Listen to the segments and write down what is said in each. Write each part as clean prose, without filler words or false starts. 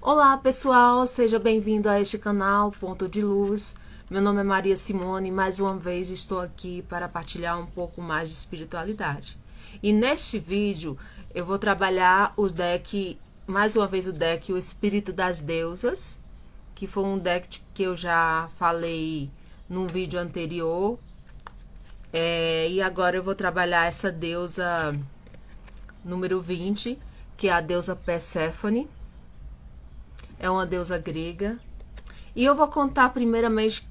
Olá pessoal, seja bem-vindo a este canal Ponto de Luz. Meu nome é Maria Simone e mais uma vez estou aqui para partilhar um pouco mais de espiritualidade. E neste vídeo eu vou trabalhar o deck, mais uma vez o deck O Espírito das Deusas, que foi um deck que eu já falei num vídeo anterior. E agora eu vou trabalhar essa deusa número 20, que é a deusa Perséfone. É uma deusa grega. E eu vou contar primeiramente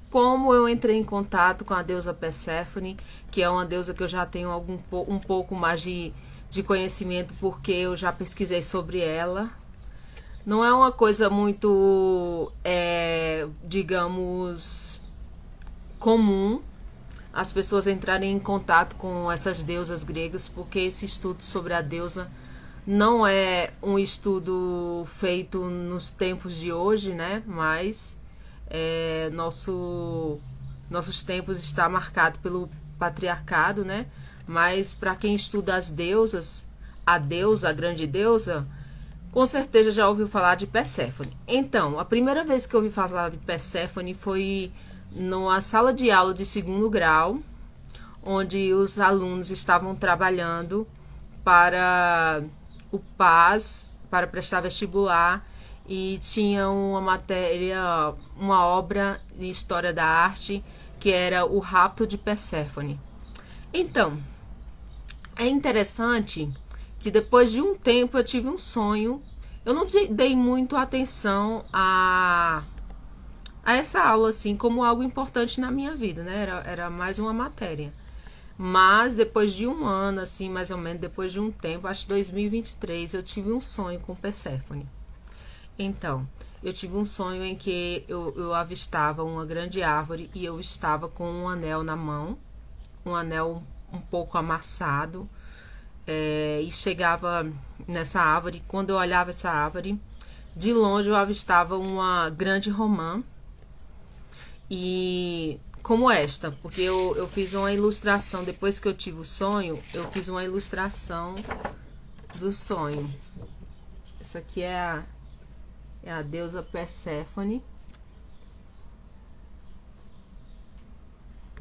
como eu entrei em contato com a deusa Perséfone, que é uma deusa que eu já tenho um pouco mais de conhecimento, porque eu já pesquisei sobre ela. Não é uma coisa muito, digamos, comum as pessoas entrarem em contato com essas deusas gregas, porque esse estudo sobre a deusa não é um estudo feito nos tempos de hoje, né? Mas nossos tempos está marcado pelo patriarcado, né? Mas para quem estuda as deusas, a deusa, a grande deusa, com certeza já ouviu falar de Perséfone. Então, a primeira vez que eu ouvi falar de Perséfone foi numa sala de aula de segundo grau, onde os alunos estavam trabalhando para o PAS, para prestar vestibular, e tinha uma matéria, uma obra de história da arte, que era O Rapto de Perséfone. Então, é interessante que depois de um tempo eu tive um sonho. Eu não dei muito atenção a essa aula, assim, como algo importante na minha vida, né? Era mais uma matéria. Mas depois de um ano, assim, mais ou menos, depois de um tempo, acho que 2023, eu tive um sonho com Perséfone. Então, eu tive um sonho em que eu avistava uma grande árvore e eu estava com um anel na mão, um anel um pouco amassado, e chegava nessa árvore. Quando eu olhava essa árvore, de longe eu avistava uma grande romã, e como esta, porque eu fiz uma ilustração, depois que eu tive o sonho, eu fiz uma ilustração do sonho. Essa aqui é a deusa Perséfone.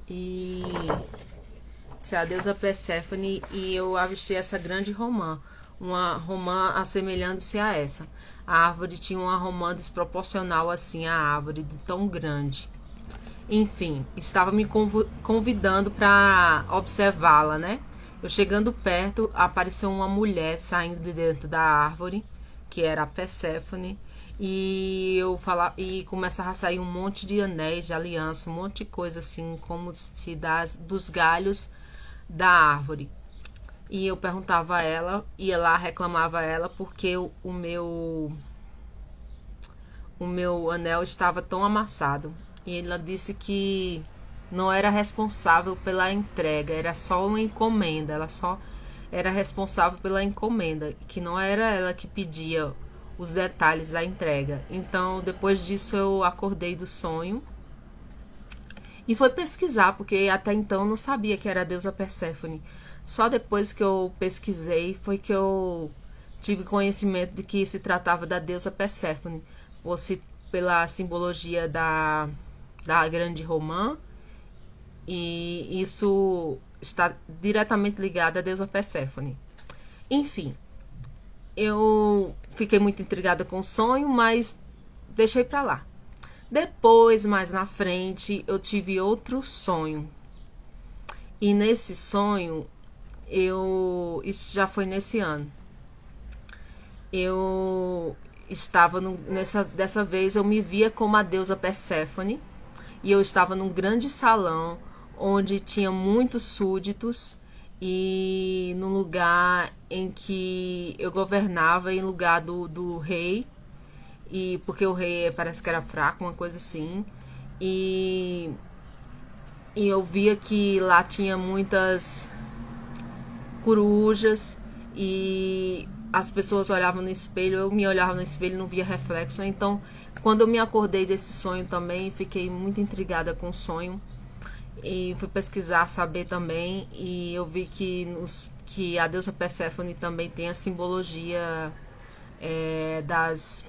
E essa é a deusa Perséfone, e eu avistei essa grande romã, uma romã assemelhando-se a essa. A árvore tinha uma romã desproporcional assim à árvore, de tão grande. Enfim, estava me convidando para observá-la, né? Eu chegando perto, apareceu uma mulher saindo de dentro da árvore, que era a Perséfone, e e começava a sair um monte de anéis de aliança, um monte de coisa assim, como se dos galhos da árvore. E eu perguntava a ela, ia lá, reclamava a ela, porque o meu anel estava tão amassado. E ela disse que não era responsável pela entrega, era só uma encomenda, ela só era responsável pela encomenda, que não era ela que pedia os detalhes da entrega. Então, depois disso, eu acordei do sonho e fui pesquisar, porque até então eu não sabia que era a deusa Perséfone. Só depois que eu pesquisei foi que eu tive conhecimento de que se tratava da deusa Perséfone, ou se pela simbologia da grande romã, e isso está diretamente ligado à deusa Perséfone. Enfim, eu fiquei muito intrigada com o sonho, mas deixei pra lá. Depois, mais na frente, eu tive outro sonho. E nesse sonho, isso já foi nesse ano. Eu estava dessa vez eu me via como a deusa Perséfone, e eu estava num grande salão onde tinha muitos súditos, e num lugar em que eu governava em lugar do rei, e porque o rei parece que era fraco, uma coisa assim. E, e eu via que lá tinha muitas corujas, e as pessoas olhavam no espelho, eu me olhava no espelho e não via reflexo. Então, quando eu me acordei desse sonho também, fiquei muito intrigada com o sonho e fui pesquisar, saber também, e eu vi que a deusa Perséfone também tem a simbologia das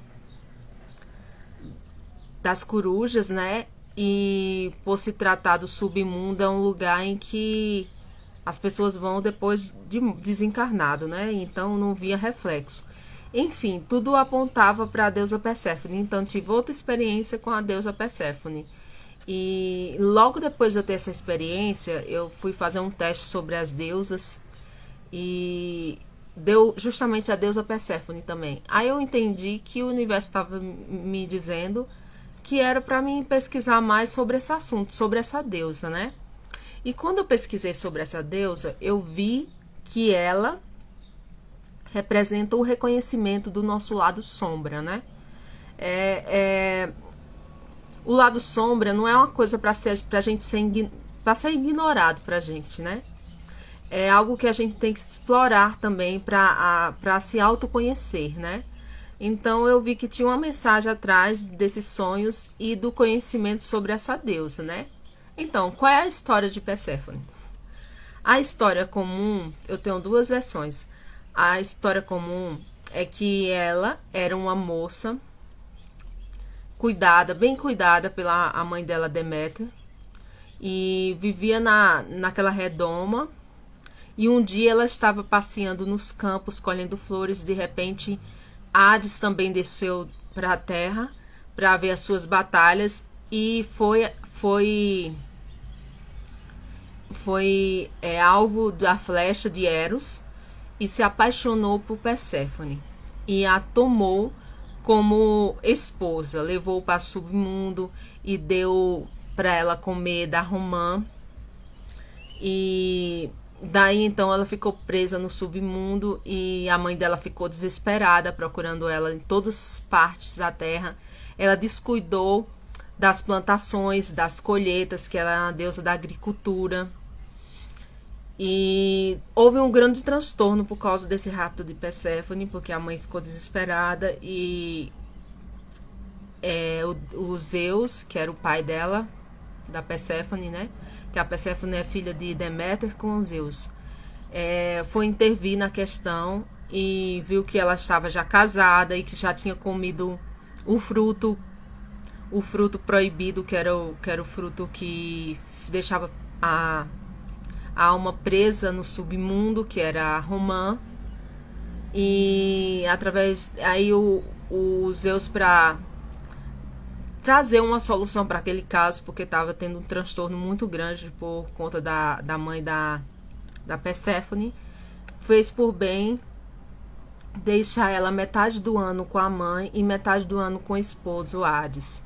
das corujas, né? E por se tratar do submundo, é um lugar em que as pessoas vão depois de desencarnado, né? Então não via reflexo. Enfim, tudo apontava para a deusa Perséfone. Então tive outra experiência com a deusa Perséfone. E logo depois de eu ter essa experiência, eu fui fazer um teste sobre as deusas e deu justamente a deusa Perséfone também. Aí eu entendi que o universo estava me dizendo que era para mim pesquisar mais sobre esse assunto, sobre essa deusa, né? E quando eu pesquisei sobre essa deusa, eu vi que ela representa o reconhecimento do nosso lado sombra, né? O lado sombra não é uma coisa para gente ser ignorado pra gente, né? É algo que a gente tem que explorar também para se autoconhecer, né? Então eu vi que tinha uma mensagem atrás desses sonhos e do conhecimento sobre essa deusa, né? Então, qual é a história de Perséfone? A história comum, eu tenho duas versões. A história comum é que ela era uma moça cuidada, bem cuidada pela a mãe dela, Deméter, e vivia naquela redoma. E um dia ela estava passeando nos campos, colhendo flores. De repente, Hades também desceu para a terra para ver as suas batalhas e foi alvo da flecha de Eros e se apaixonou por Perséfone e a tomou como esposa, levou para o submundo e deu para ela comer da romã. E daí então ela ficou presa no submundo e a mãe dela ficou desesperada procurando ela em todas as partes da terra. Ela descuidou das plantações, das colheitas, que ela é a deusa da agricultura. E houve um grande transtorno por causa desse rapto de Perséfone, porque a mãe ficou desesperada e o Zeus, que era o pai dela, da Perséfone, né? Que a Perséfone é filha de Deméter com Zeus. Foi intervir na questão e viu que ela estava já casada e que já tinha comido o fruto proibido, que era o fruto que deixava a alma presa no submundo, que era a romã. E através aí o Zeus, para trazer uma solução para aquele caso, porque estava tendo um transtorno muito grande por conta da mãe da Perséfone, fez por bem deixar ela metade do ano com a mãe e metade do ano com o esposo Hades.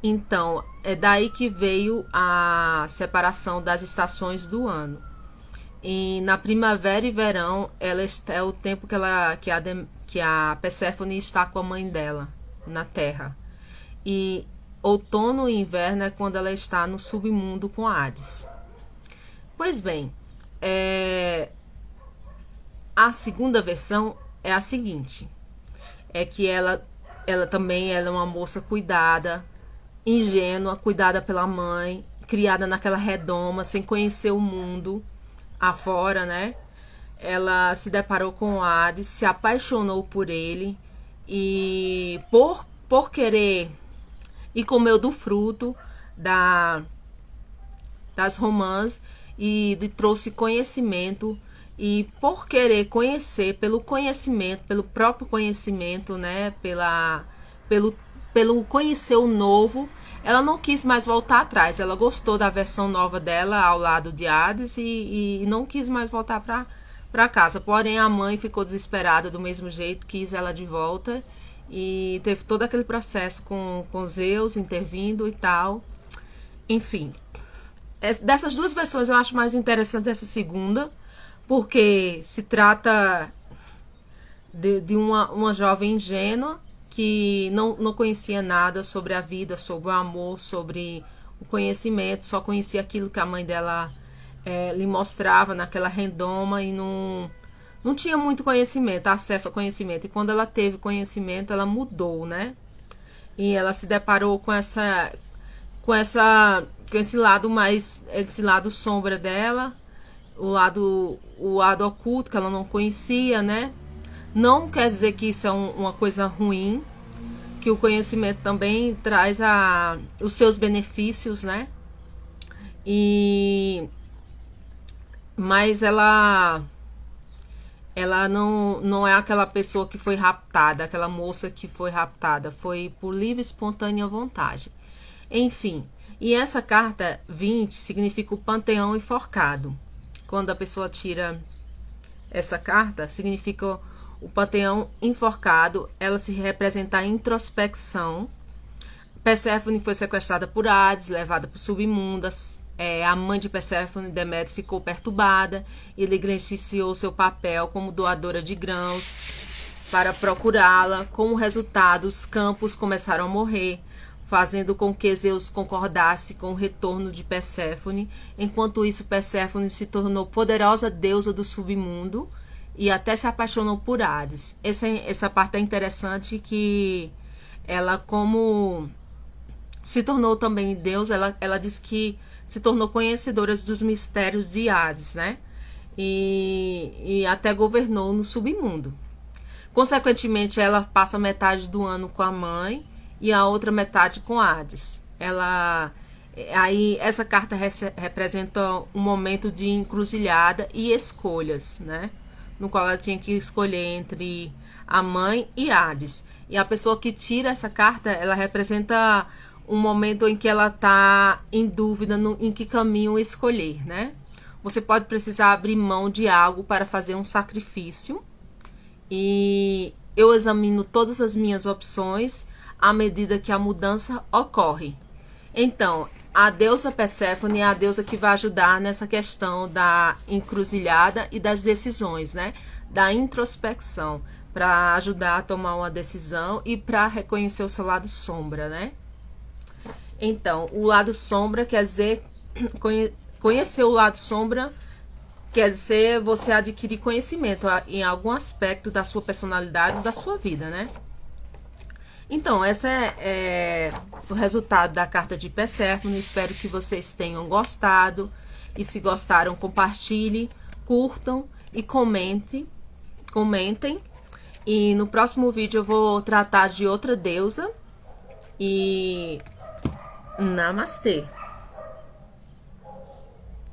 Então, é daí que veio a separação das estações do ano. E na primavera e verão, é o tempo que a Perséfone está com a mãe dela na Terra. E outono e inverno é quando ela está no submundo com Hades. Pois bem, a segunda versão é a seguinte: é que ela também é uma moça cuidada, ingênua, cuidada pela mãe, criada naquela redoma, sem conhecer o mundo afora, né? Ela se deparou com Hades, se apaixonou por ele e por querer e comeu do fruto das romãs e trouxe conhecimento. E por querer conhecer, pelo próprio conhecimento, né? Pelo conhecer o novo, ela não quis mais voltar atrás. Ela gostou da versão nova dela ao lado de Hades e não quis mais voltar para casa. Porém, a mãe ficou desesperada do mesmo jeito, quis ela de volta. E teve todo aquele processo com Zeus intervindo e tal. Enfim, dessas duas versões eu acho mais interessante essa segunda, porque se trata de uma jovem ingênua que não conhecia nada sobre a vida, sobre o amor, sobre o conhecimento, só conhecia aquilo que a mãe dela lhe mostrava naquela redoma e não tinha muito conhecimento, acesso ao conhecimento. E quando ela teve conhecimento, ela mudou, né? E ela se deparou com esse lado mais, esse lado sombra dela, o lado oculto que ela não conhecia, né? Não quer dizer que isso é uma coisa ruim, que o conhecimento também traz os seus benefícios, né? Mas ela não é aquela pessoa que foi raptada, aquela moça que foi raptada, foi por livre e espontânea vontade. Enfim, e essa carta 20 significa o panteão enforcado. Quando a pessoa tira essa carta, significa o panteão enforcado, ela se representa a introspecção. Perséfone foi sequestrada por Hades, levada para o submundo. A mãe de Perséfone, Deméter, ficou perturbada e negligenciou seu papel como doadora de grãos para procurá-la. Como resultado, os campos começaram a morrer, fazendo com que Zeus concordasse com o retorno de Perséfone. Enquanto isso, Perséfone se tornou poderosa deusa do submundo e até se apaixonou por Hades. Essa parte é interessante, que ela, como se tornou também Deus, ela diz que se tornou conhecedora dos mistérios de Hades, né? E até governou no submundo. Consequentemente, ela passa metade do ano com a mãe e a outra metade com Hades. Aí essa carta representa um momento de encruzilhada e escolhas, né? No qual ela tinha que escolher entre a mãe e Hades. E a pessoa que tira essa carta, ela representa um momento em que ela está em dúvida em que caminho escolher, né? Você pode precisar abrir mão de algo para fazer um sacrifício. E eu examino todas as minhas opções à medida que a mudança ocorre. Então, a deusa Perséfone é a deusa que vai ajudar nessa questão da encruzilhada e das decisões, né? Da introspecção, para ajudar a tomar uma decisão e para reconhecer o seu lado sombra, né? Então, o lado sombra quer dizer, conhecer o lado sombra quer dizer você adquirir conhecimento em algum aspecto da sua personalidade, da sua vida, né? Então, esse é o resultado da carta de Perséfone. Espero que vocês tenham gostado. E se gostaram, compartilhem, curtam e comentem. E no próximo vídeo eu vou tratar de outra deusa. E namastê!